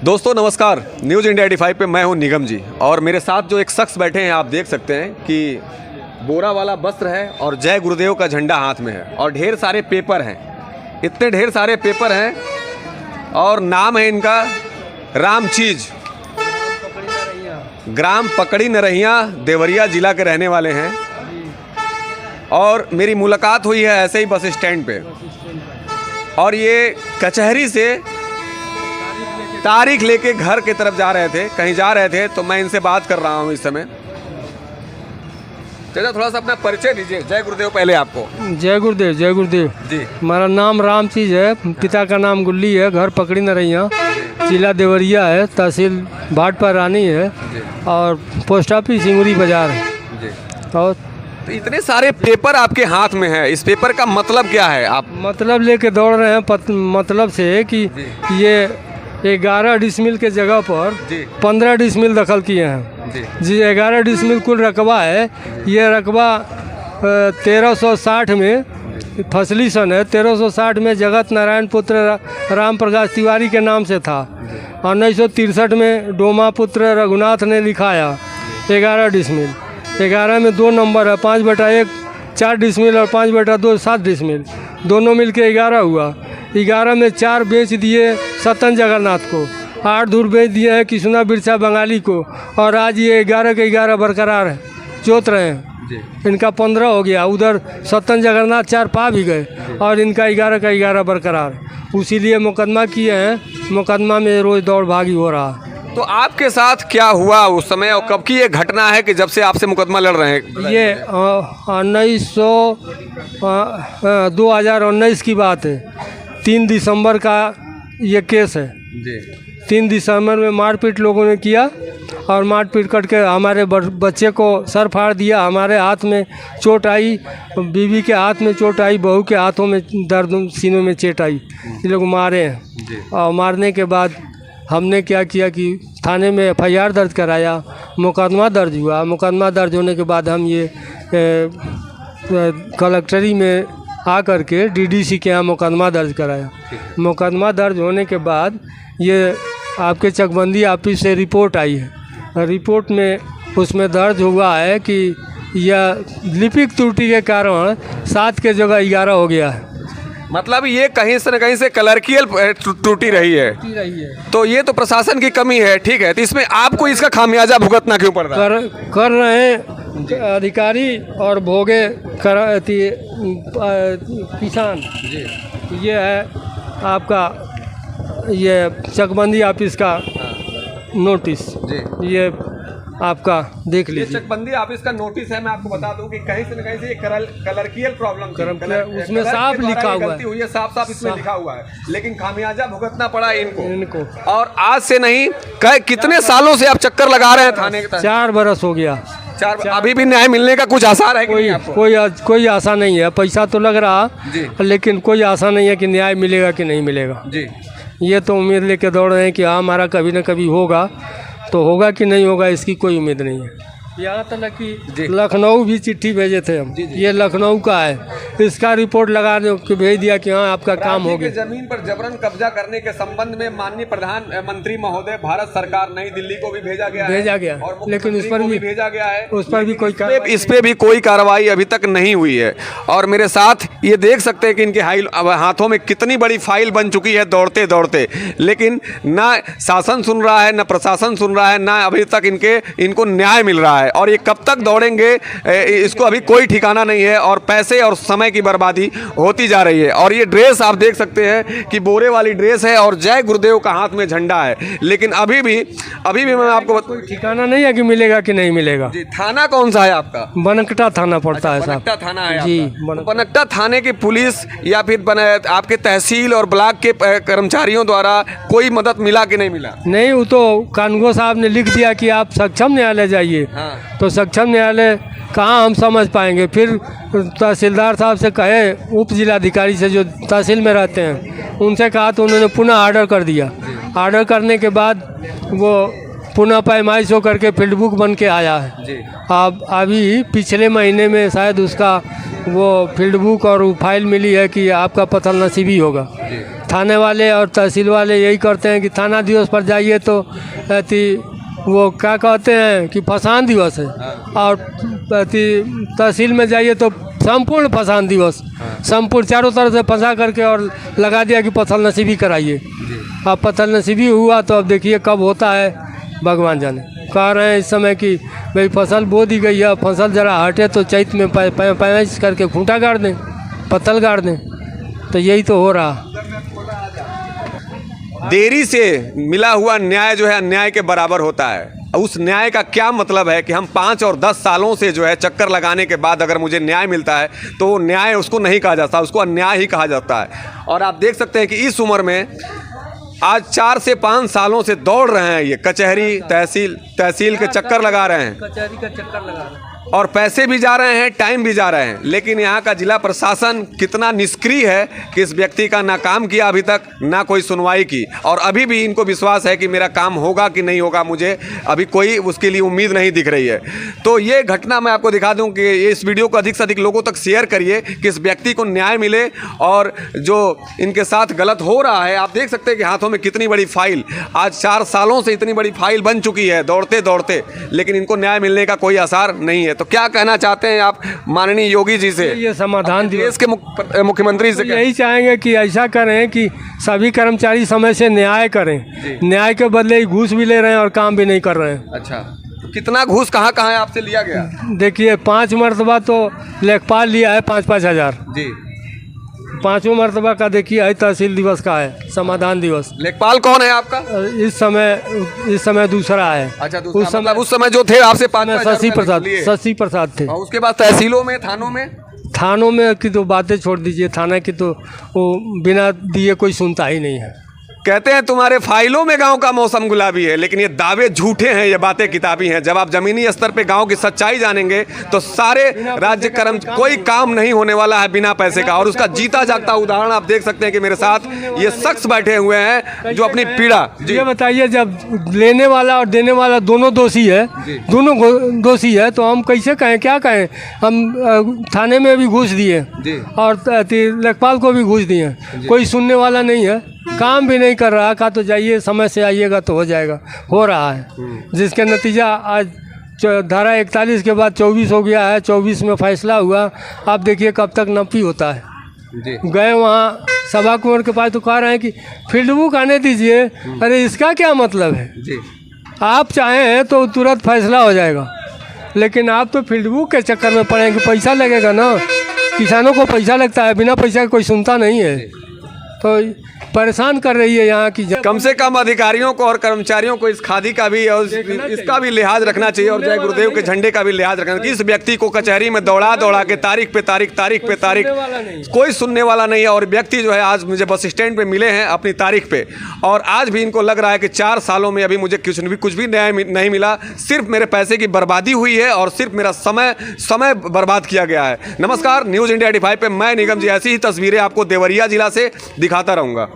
दोस्तों नमस्कार, news India 85 पे मैं हूं निगम जी और मेरे साथ जो एक शख्स बैठे हैं आप देख सकते हैं कि बोरा वाला वस्त्र है और जय गुरुदेव का झंडा हाथ में है और ढेर सारे पेपर हैं, इतने ढेर सारे पेपर हैं और नाम है इनका राम चीज। ग्राम पकड़ी नरहिया देवरिया जिला के रहने वाले हैं और मेरी मुलाकात हुई है ऐसे ही बस स्टैंड पे और ये कचहरी से तारीख लेके घर की तरफ जा रहे थे, कहीं जा रहे थे, तो मैं इनसे बात कर रहा हूँ इस समय। चाचा थोड़ा सा अपना परिचय दीजिए। जय गुरुदेव पहले आपको। जय गुरुदेव, जय गुरुदेव जी। हमारा नाम राम चीज है, पिता का नाम गुल्ली है, घर पकड़ी नरहिया, जिला देवरिया है, तहसील भाटपारा रानी है और पोस्ट ऑफिस सिंगुरी बाजार है। और तो इतने सारे पेपर आपके हाथ में है, इस पेपर का मतलब क्या है? आप मतलब लेके दौड़ रहे हैं, मतलब से कि ये 11 डिसमिल के जगह पर 15 डिसमिल दखल किए हैं जी। 11 डिसमिल कुल रकबा है। ये रकबा 1360 में फसली सन है। 1360 में जगत नारायण पुत्र राम प्रकाश तिवारी के नाम से था। 1963 में डोमा पुत्र रघुनाथ ने लिखाया 11 डिसमिल। 11 में 2 नंबर है, 5/1 4 डिसमिल और 5/2 7 डिसमिल, दोनों मिल के 11 हुआ। 11 में 4 बेच दिए सतन जगन्नाथ को, 8 धूर बेच दिए हैं किशुना बिरसा बंगाली को और आज ये 11 के 11 बरकरार है, जोत रहे हैं। इनका 15 हो गया, उधर सतन जगन्नाथ 4 पा भी गए और इनका 11 का 11 बरकरार। इसीलिए मुकदमा किए हैं, मुकदमा में रोज़ दौड़ भागी हो रहा है। तो आपके साथ क्या हुआ उस समय और कब की ये घटना है कि जब से आपसे मुकदमा लड़ रहे हैं? ये 2019 की बात है। 3 दिसंबर का ये केस है जी। 3 दिसंबर में मारपीट लोगों ने किया और मारपीट करके हमारे बच्चे को सर फाड़ दिया। हमारे हाथ में चोट आई, बीवी के हाथ में चोट आई, बहू के हाथों में दर्द, सीनों में चोट आई। ये लोग मारे हैं और मारने के बाद हमने क्या किया कि थाने में FIR दर्ज कराया, मुकदमा दर्ज हुआ। मुकदमा दर्ज होने के बाद हम ये कलेक्टरी में आकर के DDC के यहाँ मुकदमा दर्ज कराया। मुकदमा दर्ज होने के बाद ये आपके चकबंदी ऑफिस से रिपोर्ट आई है। रिपोर्ट में उसमें दर्ज हुआ है कि यह लिपिक त्रुटि के कारण 7 के जगह 11 हो गया है। मतलब ये कहीं से न कहीं से क्लर्कियल त्रुटि रही है। तो ये तो प्रशासन की कमी है, ठीक है। तो इसमें आपको इसका खामियाजा भुगतना क्यों पड़ रहा है? कर रहे हैं अधिकारी और भोगे किसान जी। ये है आपका ये चकबंदी ऑफिस का नोटिस जी। ये आपका देख लीजिए, चकबंदी ऑफिस का नोटिस है। मैं आपको बता दूं कि कहीं से न कहीं से ये कलर्कियल प्रॉब्लम उसमें साफ लिखा हुआ है, साफ इसमें लिखा हुआ है, लेकिन खामियाजा भुगतना पड़ा इनको। और आज से नहीं, कितने सालों से आप चक्कर लगा रहे हैं थाने के? 4 बरस हो गया। 4 अभी भी न्याय मिलने का कुछ आसार है? कोई आशा नहीं है। पैसा तो लग रहा लेकिन कोई आशा नहीं है कि न्याय मिलेगा कि नहीं मिलेगा जी। ये तो उम्मीद लेके दौड़ रहे हैं कि हाँ हमारा कभी न कभी होगा, तो होगा कि नहीं होगा इसकी कोई उम्मीद नहीं है। यहाँ तक कि लखनऊ भी चिट्ठी भेजे थे हम। ये लखनऊ का है, इसका रिपोर्ट लगा के भेज दिया कि हाँ आपका काम हो गया। जमीन पर जबरन कब्जा करने के संबंध में माननीय प्रधानमंत्री महोदय भारत सरकार नई दिल्ली को भी भेजा गया और लेकिन उस पर भी भेजा गया है। उस पर भी इस पे भी कोई कार्रवाई अभी तक नहीं हुई है। और मेरे साथ ये देख सकते हैं कि इनके हाथों में कितनी बड़ी फाइल बन चुकी है दौड़ते दौड़ते, लेकिन ना शासन सुन रहा है, ना प्रशासन सुन रहा है, ना अभी तक इनको न्याय मिल रहा है। और ये कब तक दौड़ेंगे इसको अभी कोई ठिकाना नहीं है और पैसे और समय की बर्बादी होती जा रही है। और ये ड्रेस आप देख सकते हैं कि बोरे वाली ड्रेस है और जय गुरुदेव का हाथ में झंडा है, लेकिन अभी भी मैं आपको कोई ठिकाना नहीं है कि मिलेगा कि नहीं मिलेगा जी। थाना कौन सा है आपका? बनकटा थाना पड़ता है साहब। बनकटा थाना है जी। बनकटा थाने की पुलिस या फिर आपके तहसील और ब्लॉक के कर्मचारियों द्वारा कोई मदद मिला कि नहीं मिला? नहीं, वो तो कानूनगो साहब ने लिख दिया कि आप सक्षम न्यायालय जाइए। तो सक्षम न्यायालय कहाँ हम समझ पाएंगे। फिर तहसीलदार साहब से कहे, उप जिलाधिकारी से जो तहसील में रहते हैं उनसे कहा तो उन्होंने पुनः ऑर्डर कर दिया। ऑर्डर करने के बाद वो पुनः पैमाइश होकर के फील्ड बुक बन के आया है। जी अब अभी पिछले महीने में शायद उसका वो फील्ड बुक और फाइल मिली है कि आपका पथल नसीबी होगा। थाने वाले और तहसील वाले यही करते हैं कि थाना दिवस पर जाइए तो वो क्या कहते हैं कि फसान दिवस है, और तहसील में जाइए तो संपूर्ण फसान दिवस, संपूर्ण चारों तरफ से फंसा करके और लगा दिया कि पथल नसीबी कराइए। अब पथल नसीबी हुआ तो अब देखिए कब होता है भगवान जाने। कह रहे हैं इस समय कि भाई फसल बो दी गई है, फसल ज़रा हटे तो चैत में पैमाइश करके खूंटा गाड़ दें, पत्तल गाड़ दें, तो यही तो हो रहा। देरी से मिला हुआ न्याय जो है अन्याय के बराबर होता है। उस न्याय का क्या मतलब है कि हम 5 और 10 सालों से जो है चक्कर लगाने के बाद अगर मुझे न्याय मिलता है तो वो न्याय उसको नहीं कहा जाता, उसको अन्याय ही कहा जाता है। और आप देख सकते हैं कि इस उम्र में आज 4 से 5 सालों से दौड़ रहे हैं, ये कचहरी तहसील के चक्कर लगा रहे हैं, कचहरी का चक्कर लगा रहे हैं, और पैसे भी जा रहे हैं, टाइम भी जा रहे हैं। लेकिन यहाँ का जिला प्रशासन कितना निष्क्रिय है कि इस व्यक्ति का ना काम किया अभी तक, ना कोई सुनवाई की, और अभी भी इनको विश्वास है कि मेरा काम होगा कि नहीं होगा, मुझे अभी कोई उसके लिए उम्मीद नहीं दिख रही है। तो ये घटना मैं आपको दिखा दूं कि इस वीडियो को अधिक से अधिक लोगों तक शेयर करिए कि इस व्यक्ति को न्याय मिले, और जो इनके साथ गलत हो रहा है, आप देख सकते हैं कि हाथों में कितनी बड़ी फाइल, आज 4 सालों से इतनी बड़ी फाइल बन चुकी है दौड़ते दौड़ते, लेकिन इनको न्याय मिलने का कोई आसार नहीं है। तो क्या कहना चाहते हैं आप माननीय योगी जी से, ये समाधान देश के मुख्यमंत्री से? यही चाहेंगे कि ऐसा करें कि सभी कर्मचारी समय से न्याय करें। न्याय के बदले ही घूस भी ले रहे हैं और काम भी नहीं कर रहे हैं। अच्छा, तो कितना घूस कहाँ कहाँ है आपसे लिया गया? देखिए 5 मरतबा तो लेखपाल लिया है 5-5 हज़ार जी। 5वां मरतबा का देखिए है तहसील दिवस का है, समाधान दिवस। लेखपाल कौन है आपका? इस समय दूसरा है। अच्छा, उस समय जो थे आपसे 5-5 शशि प्रसाद थे। और उसके बाद तहसीलों में, थानों में की तो बातें छोड़ दीजिए, थाना की तो वो बिना दिए कोई सुनता ही नहीं है। कहते हैं तुम्हारे फाइलों में गांव का मौसम गुलाबी है, लेकिन ये दावे झूठे हैं, ये बातें किताबी हैं। जब आप जमीनी स्तर पे गांव की सच्चाई जानेंगे तो सारे राज्य कोई काम नहीं होने वाला है बिना पैसे का। और उसका जीता जागता उदाहरण आप देख सकते हैं कि मेरे साथ ये शख्स बैठे हुए हैं जो अपनी पीड़ा। ये बताइए, जब लेने वाला और देने वाला दोनों दोषी है, दोनों दोषी है, तो हम कैसे कहें, क्या कहें? हम थाने में भी घूस दिए और लेखपाल को भी घूस दिए, कोई सुनने वाला नहीं है, काम भी नहीं कर रहा। कहा तो जाइए समय से आइएगा तो हो जाएगा, हो रहा है, जिसके नतीजा आज धारा 41 के बाद 24 हो गया है। 24 में फैसला हुआ, आप देखिए कब तक नपी होता है। गए वहाँ सभा कुंवर के पास तो कह रहे हैं कि फील्ड बुक आने दीजिए। अरे इसका क्या मतलब है? आप चाहें तो तुरंत फैसला हो जाएगा, लेकिन आप तो फील्ड बुक के चक्कर में पड़ेंगे, पैसा लगेगा ना, किसानों को पैसा लगता है, बिना पैसा कोई सुनता नहीं है। तो परेशान कर रही है यहाँ की। कम से कम अधिकारियों को और कर्मचारियों को इस खादी का भी और इसका भी लिहाज रखना चाहिए, और जय गुरुदेव के झंडे का भी लिहाज रखना चाहिए। इस व्यक्ति को कचहरी में दौड़ा दौड़ा के तारीख पे तारीख कोई सुनने वाला नहीं है। और व्यक्ति जो है आज मुझे बस स्टैंड पे मिले हैं अपनी तारीख पे, और आज भी इनको लग रहा है कि 4 सालों में अभी मुझे कुछ भी न्याय नहीं मिला, सिर्फ मेरे पैसे की बर्बादी हुई है और सिर्फ मेरा समय बर्बाद किया गया है। नमस्कार, न्यूज़ इंडिया 85 पे मैं निगम जी ऐसी ही तस्वीरें आपको देवरिया जिला से दिखाता रहूँगा।